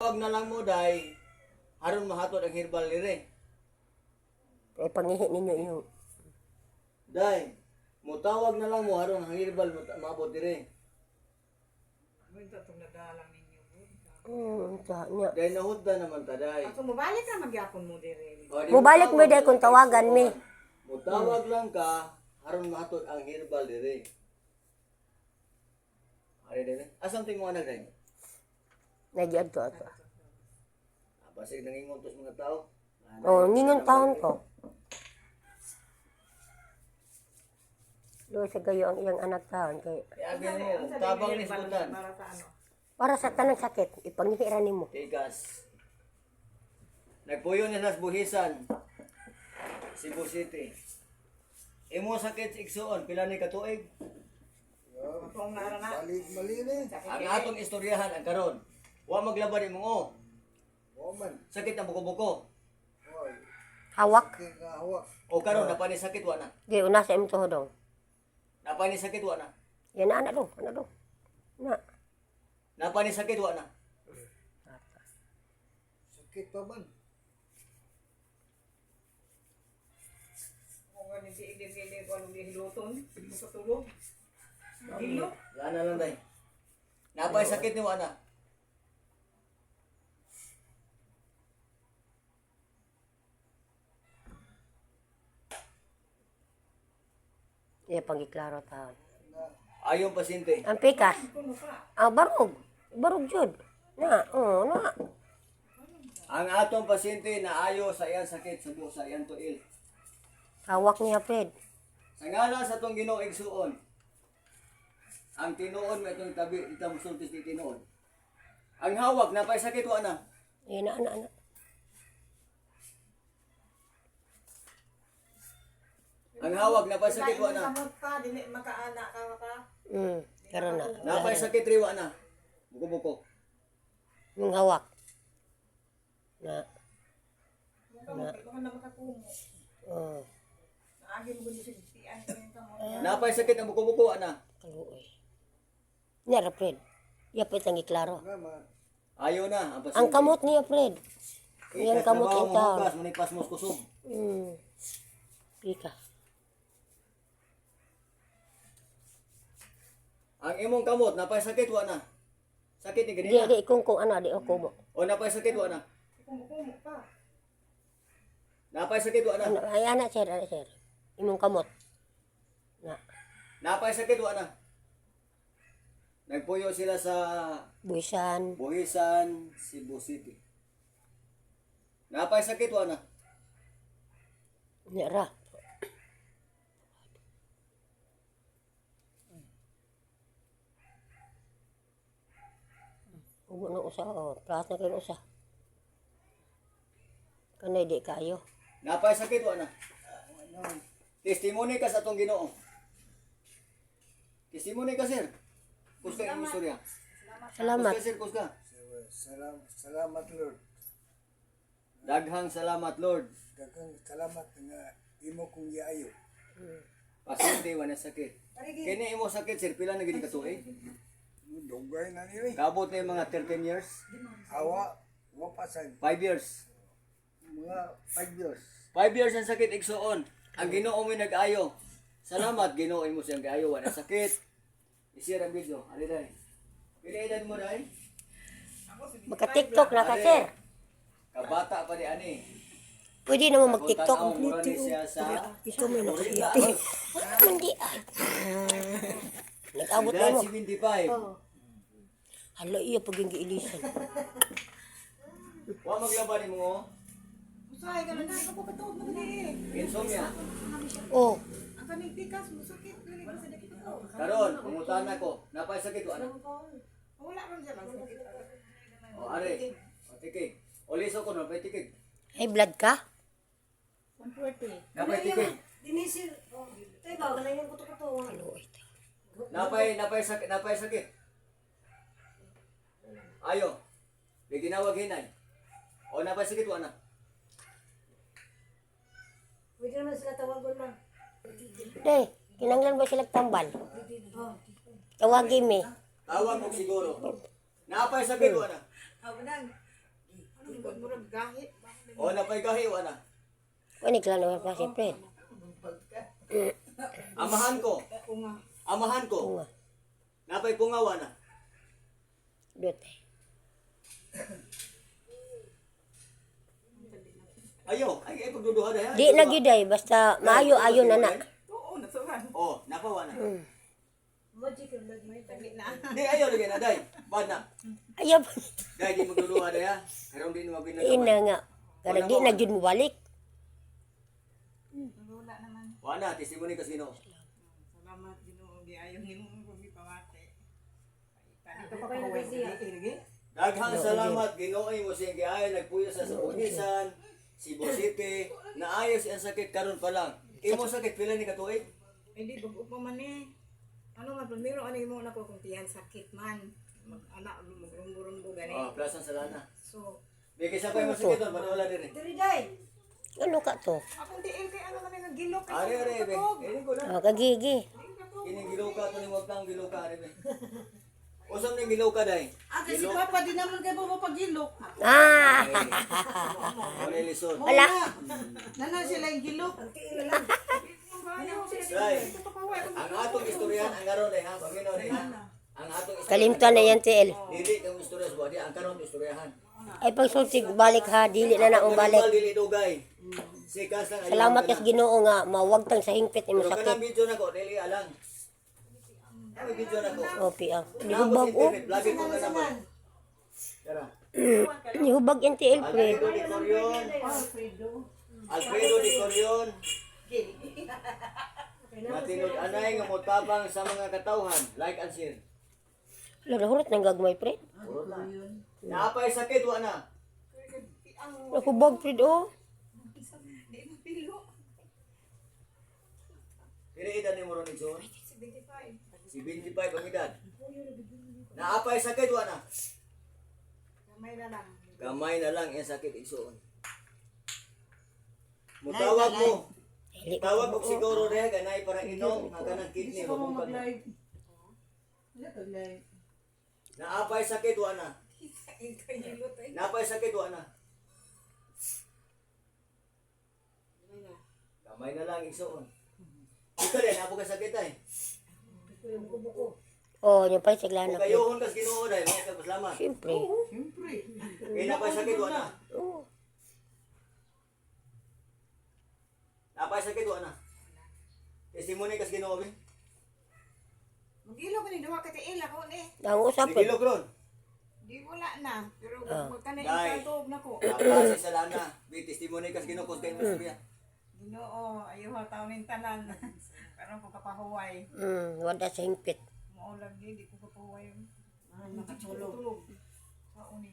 Huwag na lang mo, day. Aron mahatod ang herbal dire. Ay, pangihi ninyo yung... Day, mutawag na lang mo aron ang herbal maabot dire. Niya. Day nahudda naman ta, day. Ako mubalik ka magyapon mo dire. Mubalik mo dahil kung tawagan mi. Mutawag lang ka, aron mahatod ang herbal dire. Ari dire. Asang tingo anak day? Nagyad to ato. Basig nangingon tos mga tao. Oh, ningon taon ko. Doon sa gayo ang iyang anak taon. Kay, Kaya mo, tabang ni Sultan. Para sa ano? para sa tanang sakit, ipangihiran nimo. Tigas. Nagpuyo na nas buhisan. Cebu City. Imo sakit sa igsuon, pila ni katuig? Kung naara na. Ang atong istoryahan ang karon. Wa maglaban imong o. Sakit na buko-buko. Hawak. O karon napani sakit wa na. Di una sa imong tuhod. Napani sakit wa na. Yan na anak do, anak do. Na. Napani sakit wa na. Sakit pa man. Kung nga ni si Igil ko anong hiluton, makatulog. Hilo. Lana lang day. Napay sakit ni wa na. Iya pangiklaro taon. Ayon pasyente. Ang pikas. Kuno pa. Barog. Barog jud. Na, na. Ang atong pasyente na ayo sa iyang sakit sa busa iyang tuil. Hawak niya, Fred. Sa ngalan sa tong Ginoo igsuon. Ang tinuod may itong tabi itong sultis di tinuod. Ang hawak napay sakit wa na. Yan na, anak. Ang hawak napay sakit wa na. Kamot pa, dili makaana ka. Karon na. Napay sakit ri wa na. Buko-buko. Yung hawak. Na. Kung na makakumo. Oh, Naagi mo gusto sigtian ko yung kamot. Napay sakit ang buko-buko wa na. kaluoy. Niya, Fred. Iya pa itang iklaro. Ayo na ang pasyente. Ang kamot niya, Fred. Yung kamot Trabaho yung mo taon. hugas, manipas mo kusog. Pika. Ang imong kamot napay sakit wa na. Sakit ni Di, ganina. di, kung ano, di ako mo. O napay sakit wa na. Kumo pa. Napay sakit wa na. Ano, ay, anak, sir, Imong kamot. Na, Napay sakit wa na. Nagpuyo sila sa buwisan. Buhisan, Cebu City. Napay sakit wa na. Niya, ra. Ubo na usa, Plahat na kayo usa. Kanay di kayo. Napay sakit wa na. Testimony ka sa atong Ginoo. Testimony ka sir. Kuska ang istorya. Salamat. Kuska sir, kuska. Salamat Lord. Daghang salamat Lord. Daghang salamat nga imo kong giayo. Pasyente wa na sakit. Kini imo sakit sir pila na gid ka tuig? Dugay na nila. Kabot na yung mga 13 years, Awa, wapasan. 5 years. Mga 5 years. 5 years ang sakit igsuon. Ang Ginoo mo nag-ayo. Salamat Ginoo mo siyang gayo wa na sakit. I-share ang video. Ali dai. Pila edad mo dai? Magka-TikTok na ka, sir. Kabata pa di ani. Pwede naman mag-TikTok. Ang mura ni siya sa Ito may nakasiti. Hindi ay. Nag-abot na edad mo. 75. Hala, iya pag yung giilisan. Wa maglaban mo. Usahay ka lang na, ako katuod mo dili. Insomnia. Oh, Ang kaning tikas mo sakit dili ba sa dili ko. Karon, pangutan ko. Napay sakit wa na. Wala man siya sakit. O are. O tikig. O liso ko napay tikig. high blood ka? 140. Napay tikig. Dinisir. Tay ba galay yung kuto-kuto. Kaluoy. Napay sakit. Ayo. May ginawag hinay. O napay sakit wa na. Pwede naman sila tawagon man. Day, kinanglan ba sila tambal? Tawagin mi. Tawag mo siguro. Napay sakit wa na. Aw nang Pag murag gahit. O napay gahi wa na. Kani klano pa si Fred. Amahan ko. Unga. Amahan ko. Unga. Napay pungawa na. Dote. Ayo, ay pagduduha na. Di na gyud ay basta maayo-ayo na na. Oo, naturan. Oh, napawa na. May tagi na. Di ayo lagi na day. Bad na. Ayaw. Day di magduduha na ya. Karon di mo Ina binagawa. nga. Kada di na gyud mo balik. Wala naman. Wa na testimony kas Ginoo. Salamat Ginoo di ayaw nimo kung ipawate. Ito pa ko lagi. Daghang salamat Ginoo mo siyang giay nagpuyo sa Buhisan, Cebu City, naayos ang sakit karon pa lang. Imo sakit pila ni katuig? Hindi bag pa man eh. Ano man primero ano imo na ko kung tiyan sakit man. Mag-anak magrumbo-rumbo gani. Oh, plasan sa lana. So, Bigay sa pay mo sakit doon, wala din eh. diri day. Ano ka to? Akong tiil kay ano man nga gilok kay. Ari ari be. Ini ko na. Ah, kagigi. Kini giluka to ni wag tang giluka ari be. Usam ni giluka day. Ate si Papa di naman kay mo pagilok. Ah! Ano lison? Ala. Nana sila yung gilok. lang. Day. Ang atong istoryahan ang karon day ha, pagino day ha. Ang atong istoryahan. Kalimtan na yan TL. Dili kang istorya sa body, ang karon istoryahan. Ay pagsultig balik ha, dili na na ang balik. Dili dugay. Sikas lang. Salamat kas Ginoo nga mawag tang sa hingpit imo Pero kanang sakit. video na ko, dili alang. Ano video na ko? Opi ang. Nihubag o. Lagi ko na naman. Tara. Nihubag yan TL Fred. Alfredo de Corion. Alfredo de Corion. Natinod anay nga motabang sa mga katawhan. Like and share. Larahurot nang gagmay Fred. Puro na. Naapay sakit wa na. Nahubag Fred o. Pili edad ni Moron Ixon? 75. 75 ang edad. Naapay sakit wa na. Kamay na lang. Gamay na lang yung sakit Ixon. Mutawag mo. Tawag mo siguro rin, ganay para inom, nga kanang kidney, mabungkag mo. Naapay sakit wa na. Naapay sakit wa na. Gamay na lang Ixon. Ikaw rin, napo ka sakit ay. Oh, yung pa sigla Kung na Fred. kayohon kas Ginoo dai, mga kapaslamat. Siyempre. Kaya napay sakit wa na. Oo. Napay sakit wa na. Testimony kas Ginoo bi. Magilo ko ni duha ka tiil ako ni. Ang usap Fred. Digilog ron. Di wala na. Pero Ah. magka na Dai. ikatog na ko. Napasi sa lana. Bi testimony kas Ginoo kus kay mo sabiya. Ginoo, ayaw ha taon ng tanan. Pero ko kapahuway. Wala sa hingpit. Maulag di ko kapahuway. Nakatulog. Sa uni.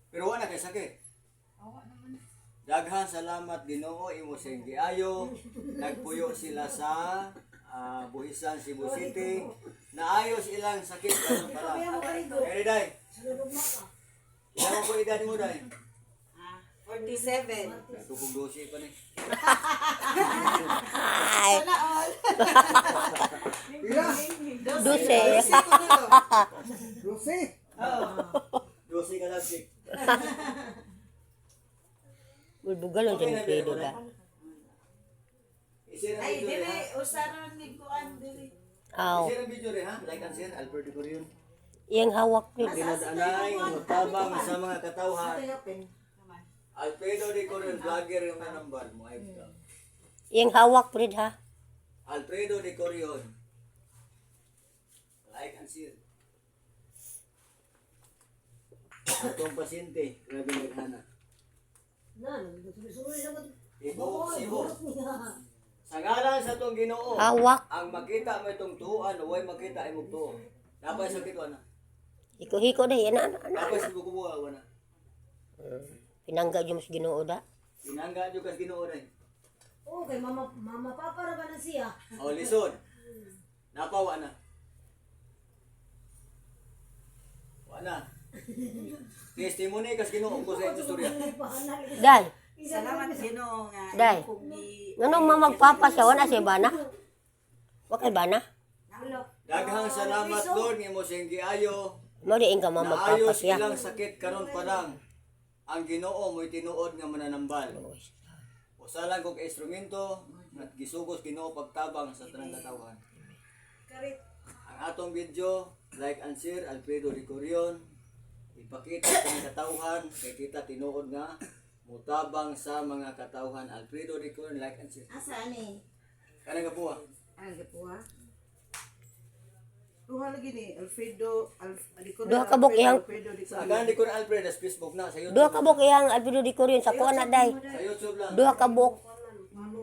Pero wa na kay sakit. Awa naman. Daghang salamat Ginoo imo sing giayo. Nagpuyo sila sa Buhisan, Cebu City. Naayos ilang sakit karon para. Kaya day. Ilan ko edad mo day? 47. Tukong dosi pa ni. Ay, Wala all. duse. Lucy. Dosi ka lang sik. Bulbugal ang dyan Fred da. Isira Ay, video dili. ha. Usaran ni kuan dili. Aw. Isira video re ha. Like and share Alfredo Corion. Iyang hawak Fred. Pinadanay mutabang sa mga katawhan. Alfredo de Corion vlogger yung number mo ay ito. Iyang hawak Fred ha. Alfredo de Corion. Like and share. Atong pasyente, grabe naghana. Ibo. Sa ngalan sa itong Ginoo, Hawak. ang makita mo itong tuan, huwag makita ay mugtuo. Napay sakit wa na. Hiko-hiko na yan. Napay sa kukubuha wa na. Pinangga yung mas Ginoo da. Inangga nyo kas Ginoo rin. Oo, kay mama papa ra ba na siya? O, lison. Napawa na. Wa na. Testimony kas Ginoo ko sa istorya. Day. Salamat Ginoo nga. Day. Nganong mamagpapa siya, wala siya bana? Wakay bana? Daghang salamat Lord nga mo sing giayo. Mo di ka mamagpapa Naayos siya. ilang sakit karon pa lang. ang Ginoo mo'y tinuod nga mananambal. Usa lang kog instrumento nga gisugos Ginoo pagtabang sa tanang katawhan. Karit. Ang atong video, like and share, Alfredo Ricorion. Ipakita sa mga katawhan, kay kita tinuod nga mutabang sa mga katawhan. Alfredo Ricorion, like and share. Asa ni? Kanang gapuha. Ang gapuha. Duha lagi ni Alfredo Duha ka buk iyang- Sa agan di ko na Alfredo sa Facebook na sa YouTube. Duha ka buk iyang Alfredo Ricorion sa kuha na day. Sa YouTube lang. Duha ka buk. Ano